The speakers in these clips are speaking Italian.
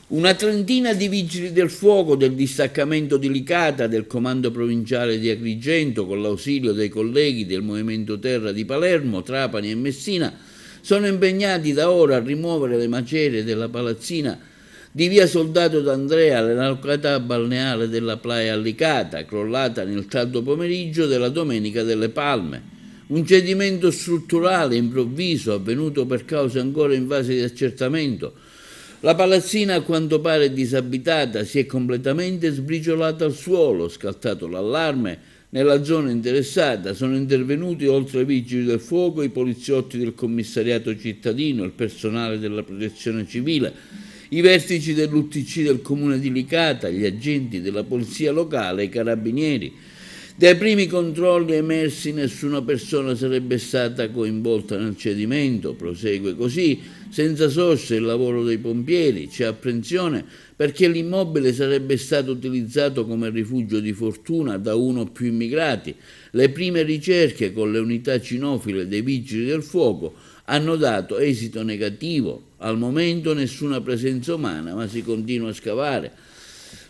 Una trentina di vigili del fuoco del distaccamento di Licata del comando provinciale di Agrigento, con l'ausilio dei colleghi del Movimento Terra di Palermo, Trapani e Messina, sono impegnati da ora a rimuovere le macerie della palazzina di via Soldato d'Andrea, nella località balneare della Playa Licata, crollata nel tardo pomeriggio della Domenica delle Palme. Un cedimento strutturale improvviso, avvenuto per cause ancora in fase di accertamento. La palazzina, a quanto pare disabitata, si è completamente sbriciolata al suolo. Scattato l'allarme, nella zona interessata sono intervenuti, oltre ai vigili del fuoco, i poliziotti del commissariato cittadino, il personale della protezione civile, i vertici dell'UTC del comune di Licata, gli agenti della polizia locale e i carabinieri. Dai primi controlli emersi nessuna persona sarebbe stata coinvolta nel cedimento. Prosegue così, senza sosta il lavoro dei pompieri. C'è apprensione perché l'immobile sarebbe stato utilizzato come rifugio di fortuna da uno o più immigrati. Le prime ricerche con le unità cinofile dei vigili del fuoco hanno dato esito negativo. Al momento nessuna presenza umana, ma si continua a scavare.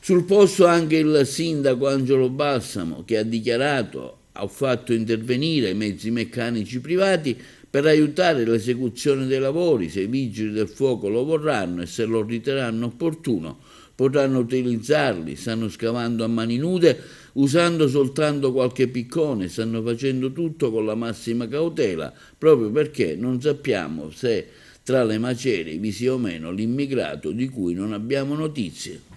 Sul posto anche il sindaco Angelo Balsamo, che ha dichiarato: ha fatto intervenire i mezzi meccanici privati per aiutare l'esecuzione dei lavori. Se i vigili del fuoco lo vorranno e se lo riterranno opportuno, potranno utilizzarli. Stanno scavando a mani nude, usando soltanto qualche piccone. Stanno facendo tutto con la massima cautela, proprio perché non sappiamo se tra le macerie vi sia o meno l'immigrato di cui non abbiamo notizie.